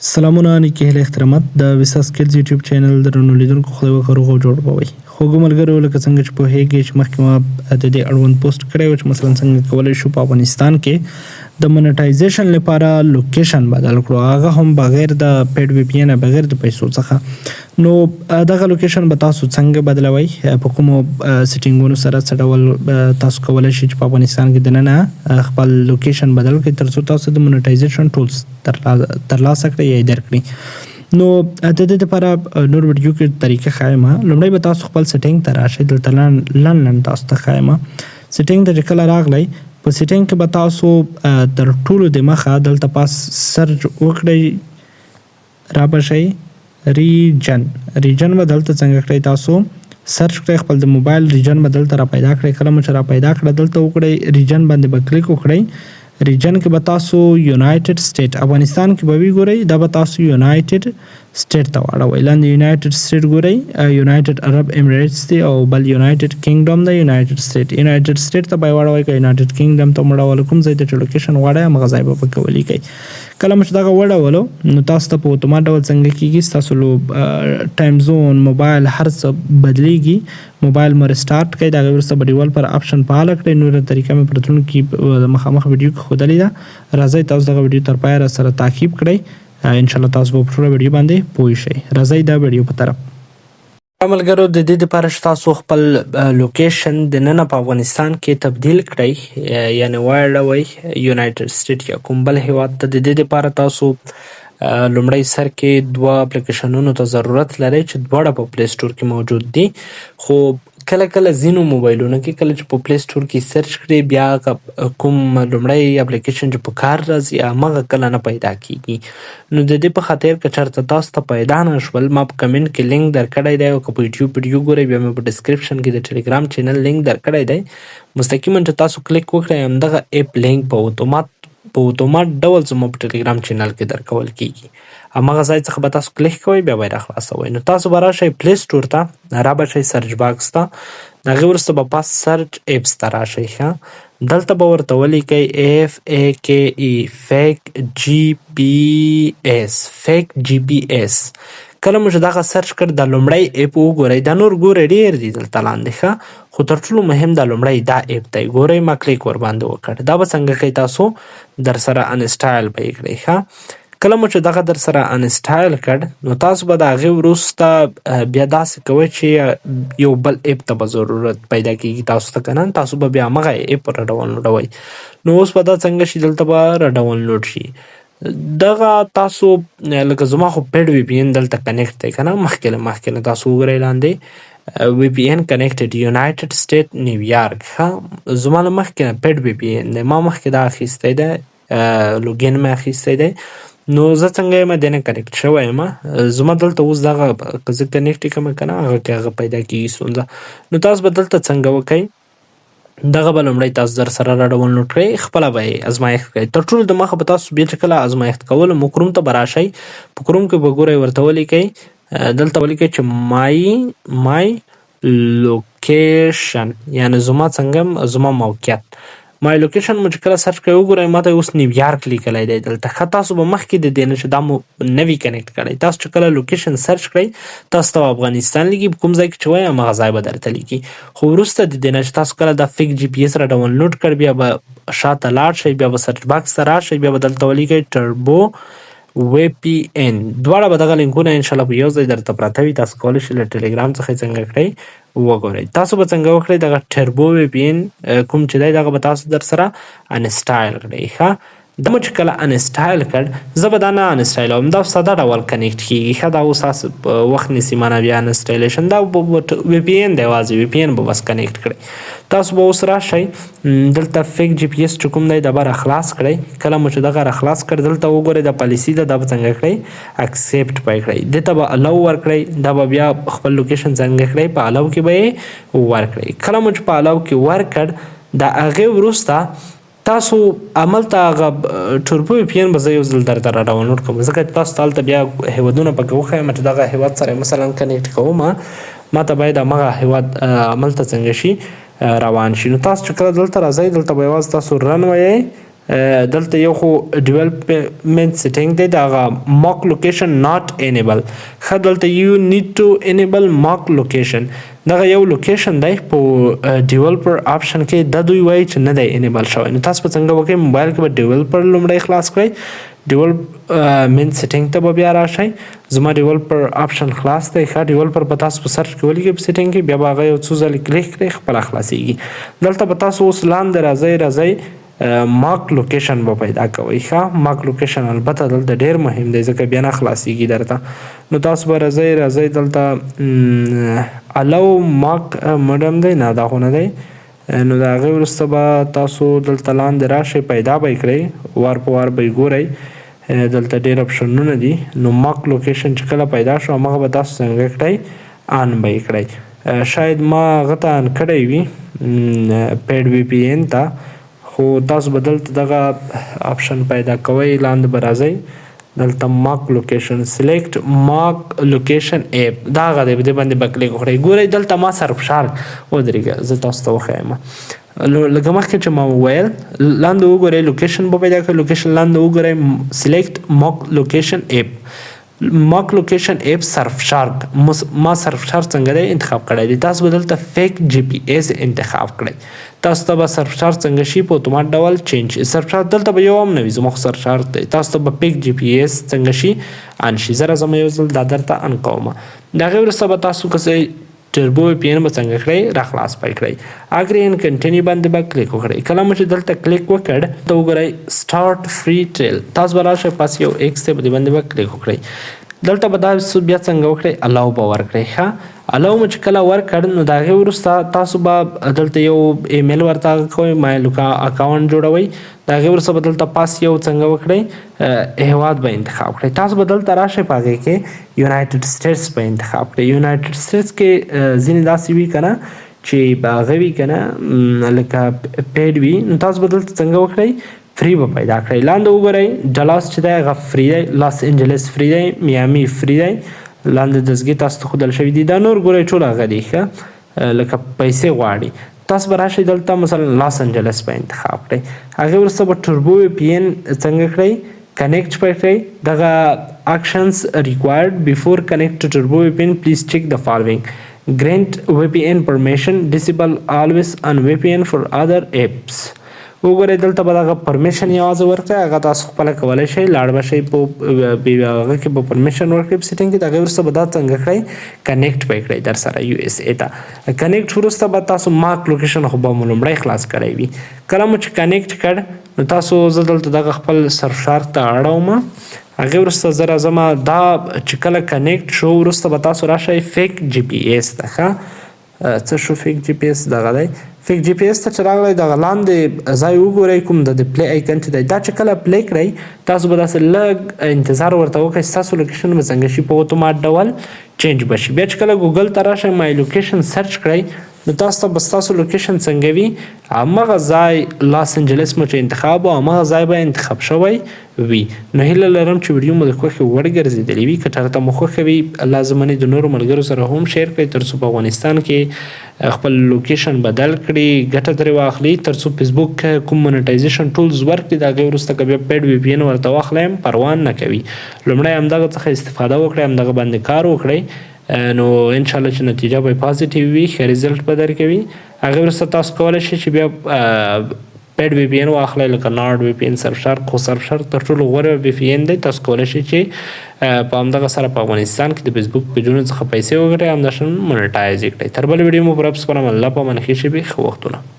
سلامونه نیکه هیله احترامات د ویسا سکیلز یوټیوب چینل درنو لیدونکو خدای وکړو غو جوړ بوي خو ګملګرو لکه څنګه چې په هیګ چې مخکې ما د دې اړوند پوسټ کړی و چې مثلا څنګه کولای شو په افغانستان کې د منټایزیشن لپاره لوکیشن بدل کړو هغه هم بغیر د پیډ وی پی ان بغیر د پیسو څخه نو دغه لوکیشن به تاسو څنګه بدلوي په کوم سیټینګونو سره څه ډول تاسو کولای شئ چې په افغانستان کې دننه خپل لوکیشن بدل کړئ ترڅو تاسو د منټایزیشن ټولز ترلاسه کړئ یا درکړئ نو د دې لپاره نور ویډیو کې طریقه خایمه لومړی به تاسو خپل سیټینګ ته راشئ دلته لنډ تاسو ته خایمه سیټینګ ته کله راغلی په سیټینګ کې به تاسو تر ټولو د مخه دلته پاس سرچ وکړئ را بشئ ریجن به دلته څنګه کړئ تاسو سرچ کړئ خپل د موبایل ریجن به دلته را پیدا کړئ کله چې را پیدا کړئ دلته وکړئ ریجن باندې به کلیک وکړئ ریجن کې به تاسو یونایټډ سټیټ افغانستان کې به وی ګورئ دا به تاسو یونایټډ سټیټ ته واړوئ لاندې یونایټډ سټیټ ګورئ یونایټډ عرب امریټس دی او بل یونایټډ کینګډم دی یونایټډ سټیټ ته به واړوئ که یونایټډ کینګډم ته مړول کوم ځای ته لوکیشن واړئ همغه ځای به پکې ولیکئ کله چې دغه وړولو نو تاسو ته په اتومات ډول څنګه کیږي تاسو ټایم زون موبایل هر څه بدلیږي موبایل مو ریسټارټ کړئ دغه وروسته به ډیول پر آپشن فعال کړئ نور طریقه مې په راتلونکي د مخامخ ویډیو کې ښودلې ده راځئ تاسو دغه ویډیو تر پایه سره تعقیب کړئ ان شاء الله تاسو به په ټوله ویډیو باندې پوه شئ راځئ دا ویډیو په طرف عملګرو د دې لپاره چې تاسو خپل لوکیشن د نن په افغانستان کې تبدیل کړئ یعنی واړوئ یونایټډ سټیټ یا کوم بل هیواد ته د دې لپاره تاسو لومړی سر کې دوه اپلیکیشنونو ته ضرورت لرئ چې دواړه په پلی سټور کې موجود دي خو کله کله ځینو موبایلونو کې کله چې په پلی سټور کې سرچ کړئ بیا کوم لومړی اپلیکیشن چې په کار راځي همغه کله نه پیدا کیږي نو د دې په خاطر که چېرته تاسو ته پیدا نه شول ما په کمنټ کې لینک درکړی دی او که په یوټیوب ویډیو ګورئ بیا مې په ډسکرپشن کې د ټلیګرام چینل لینک درکړی دی مستقیما چې تاسو کلیک وکړئ همدغه اپ لینک په اتومات ډول زموږ په ټلیګرام چینل کې درکول کیږي همغه ځای څخه به تاسو کلیک کوئ بیا به یې راخلاصوئ نو تاسو به راشئ پلی سټور ته را به شئ سرچ باکس ته د هغې وروسته به پاس سرچ ایپس ته راشئ ښه دلته به ورته ولیکئ FAKE فیک جی پی ایس کله مو چې دغه سرچ کړ د لومړی اپ وګورئ دا نور ګورئ ډېر دي دلته لاندې ښه خو تر ټولو مهم دا لومړی دا اپ دی ګورئ ما کلیک ورباندې وکړ دا به څنګه کوئ تاسو در سره انسټایل به یې کړئ ښه کله مو چې دغه در سره انسټایل کړ نو تاسو به د هغې وروسته بیا داسې کوئ چې یو بل اپ ته به ضرورت پیدا کیږي تاسو ته که نه تاسو به بیا همغه اپ را ډاونلوډوئ نو اوس به دا څنګه شي دلته به را ډاونلوډ شي دغه تاسو لکه زما خو پیډ وی پی ان دلته کنیکټ دی که نه مخکې نه تاسو وګورئ لاندې وی پی ان کنیکټډ یونایټډ سټیټ نیویارک ښه زما له مخکې نه پیډ وی پی ان دی ما مخکې دا اخیستی دی لوګین مې اخیستی دی نو زه څنګه یم دې نه کنیکټ شوی یم زما دلته اوس دغه که زه کنیکټ کړم که نه هغه کې هغه پیدا کېږي ستونزه نو تاسو به دلته څنګه وکئ دغه به لومړی تاسو در سره را ډاونلوډ کړئ خپله به یې ازمایښت کړئ تر ټولو د مخه به تاسو بیا چې کله ازمایښت کولو مو کروم ته به راشئ په کروم کې به ګورئ ورته ولیکئ دلته ولیکئ چې مای لوکیشن یعنی زما موقعیت مای لوکیشن مو چې کله سرچ کوئ وګورئ ماته اوس نیویارک لیکلی دی دلته ښه تاسو به مخکې د دې نه چې دا مو نوي کنیکټ کړی تاسو چې کله لوکیشن سرچ کړئ تاسو ته افغانستان لیکي کوم ځای کې چې وایي همغه ځای به درته لیکي خو وروسته د دې نه چې تاسو کله دا فیک جی پی ایس را ډاونلوډ کړ بیا به شاته لاړ شئ بیا به سرچ باکس ته راشئ بیا به دلته ولیکئ ټربو وی پی ان دواړه به دغه لینکونه انشاءالله په یو ځای درته پراته وي تاسو کولی شئ له ټلیګرام څخه څنګه کړئ وګورئ تاسو به څنګه وکړئ دغه ټربو وی پی ان کوم چې دی دغه به تاسو در سره انسټایل کړئ ښه دا مو چې کله انسټایل کړ زه به دا نه انسټایلوم دا ساده ډول کنیکټ کېږي ښه دا اوس وخت نیسي مانه بیا انسټایلیشن دا وی پی ان دی یوازې وی پی ان به بس کنیکټ کړئ تاسو به اوس راشئ دلته فیک جی پی ایس چې کوم دی دا به راخلاص کړئ کله مو چې دغه راخلاص کړ دلته وګورئ دا پالیسي ده دا به څنګه کړئ اکسیپټ به یې کړئ دې ته به الو ورکړئ دا به بیا خپل لوکیشن څنګه کړئ په الو کې به یې ورکړئ کله مو چې په الو کې ورکړ د هغې وروسته تاسو عملته هغه ټربو وی پی ان به زه یو ځل درته را ډاونلوډ کوم ځکه چې تاسو ته هلته بیا هیوادونه پکې وښیم چې دغه هیواد سره مثلا کنیکټ کوم ما ته باید همغه هیواد عملته څنګه شي روان شي نو تاسو چې کله دلته راځئ دلته به یوازې تاسو رن وایئ دلته یو خو ډیولپمنٹ سیټینګ دی دا ماک لوکیشن ناٹ انیبل ښه دلته یو نیډ ټو انیبل ماک لوکیشن دغه یو لوکیشن دی په ډیولپر آپشن کې دا دوی وایي چې نه دی انیبل شوی نو تاسو به څنګه وکړئ موبایل کې به ډیولپر لومړی خلاص کړئ ډیولپمنٹ سیټینګ ته به بیا راشئ زما ډیولپر آپشن خلاص دی ښه ډیولپر به تاسو په سرچ کې ولیکئ په سیټینګ کې بیا به هغه یو څو ځلې کلیک کړئ خپله خلاصیږي دلته به تاسو اوس لاندې راځئ ماک لوکیشن به پیدا کوئ ښه ماک لوکیشن البته دلته ډېر مهم دی ځکه بیا نه خلاصیږي درته نو تاسو به راځئ دلته الاو ماک مډم دی نه دا خو نه دی نو د هغې وروسته به تاسو دلته لاندې راشئ پیدا به یې کړئ وار په وار به یې ګورئ دلته ډېر اپشنونه دي نو ماک لوکیشن چې کله پیدا شو هماغه به تاسو څنګه کړئ آن به یې کړئ شاید ما هغه ته آن کړی وي پیډ وی پی این ته خو تاسو به دلته دغه آپشن پیدا کوئ لاندې به راځئ دلته ماک لوکیشن سلیکټ ماک لوکیشن ایپ دا هغه دی دې باندې به کلیک وکړئ ګورئ دلته ما سرف شارک ودرېږه زه تاسو ته وښیم لکه مخکې چې ما وویل لاندې وګورئ لوکیشن به پیدا کړئ لوکیشن لاندې وګورئ سلیکټ ماک لوکیشن ایپ ماک لوکیشن ایپ سرف شارک ما سرف شارک څنګه دی انتخاب کړی دی تاسو به دلته فیک جی پی ایس انتخاب کړئ تاسو ته به سرف شارک څنګه شي په اتومات ډول چینج سرف شارک دلته به یو هم نه وي زما خو سرف شارک دی تاسو ته به فیک جی پی ایس څنګه شي ان شي زه راځم یو ځل دا درته ان کوم د هغې وروسته به تاسو که ټربو وی پی این به څنګه کړئ راخلاص پای کړئ اګری ان کنټینیو باندې به کلیک وکړئ کله مو چې دلته کلیک وکړ ته وګورئ سټارټ فری ټریل تاسو به راشئ پاس یو ایکس دی په دې باندې به کلیک وکړئ دلته به دا بیا څنګه وکړئ الاو به ورکړئ ښه الاو مو چې کله ورکړ نو د هغې وروسته تاسو به دلته یو ایمیل ورته کوئ اکاونټ جوړوئ د هغې وروسته به دلته پاس یو څنګه وکړئ هیواد به انتخاب کړئ تاسو به دلته راشئ په هغې کې یونایټډ سټیټس به انتخاب کړئ یونایټډ سټیټس کې ځینې داسې وي که نه چې به هغه وي که نه لکه پیډ وي نو تاسو به دلته څنګه وکړئ فری به پیدا کړئ لاندې وګورئ ډلاس چې دی هغه فری دی لاس انجلس فری دی میامي فری دی لاندې دزګې تاسو ته ښودل شوي دي دا نور ګورئ ټول هغه دي ښه لکه پیسې غواړي تاسو به راشئ دلته مثلا لاس انجلس به انتخاب کړئ هغې وروسته به ټربو وی پی این څنګه کړئ کنیکټ به کړئ دغه اکشنز ریکوایرډ بیفور کنیکټ ټو ټربو وی پی این پلیز چیک د فالوینګ grant VPN permission disable always on VPN for other apps وګورئ دلته به دغه پرمیشن یوازې ورکړئ هغه تاسو خپله کولی شئ لاړ به شئ په هغه کې به پرمیشن ورکړئ په سیټینګ کې د هغې وروسته به دا څنګه کړئ کنیکټ به یې کړئ در سره یو اس ای ته کنیکټ وروسته به تاسو ماک لوکیشن خو به مو لومړی خلاص کړی وي کله مو چې کنیکټ کړ نو تاسو زه دلته دغه خپل سرف شارک ته اړوم هغې وروسته زه راځم دا چې کله کنیکټ شو وروسته به تاسو راشئ فیک جی پی ایس ته ښه څه شو فیک جی پی ایس دغه دی فیک جی پی ایس ته چې راغلی دغه لاندې ځای وګورئ کوم د پلی آیکن چې دی دا چې کله پلی کړئ تاسو به داسې لږ انتظار ورته وکړئ ستاسو لوکیشن به څنګه شي په اتومات ډول چینج به شي بیا چې کله ګوګل ته راشئ مای لوکیشن سرچ کړئ نو تاسو ته به ستاسو لوکیشن څنګه وي همغه ځای لاس انجلس مو چې انتخاب او همغه ځای به انتخاب شوی وي نو هیله لرم چې ویډیو مو د خوښې وړ ګرځېدلی وي که چېرته مو خوښه وي لازمنې د نورو ملګرو سره هم شیر کړئ تر څو په افغانستان کې خپل لوکیشن بدل کړي ګټه ترې واخلي تر څو فیسبوک کوم مونټایزیشن ټولز ورکړي د هغې وروسته که بیا پیډ وی پی این ورته واخلئ پروان نه کوي لومړی همدغه څخه استفاده وکړئ همدغه باندې کار وکړئ نو انشاءالله چې نتیجه به پازیټیو وي ښه ریزلټ به درکوي هغې وروسته تاسو کولی شئ چې بیا پیډ وی پی این واخلئ لکه ناړ وی پی این سرف شارک خو سرف شارک تر ټولو غوره وی پی این دی تاسو کولی شئ چې په همدغه سره په افغانستان کې د فیسبوک پیجونو څخه پیسې وګټئ همداشان منټایز یې کړئ تر بلې ویډیو مو پر اپس پرم الله په منښې شي ښه وختونه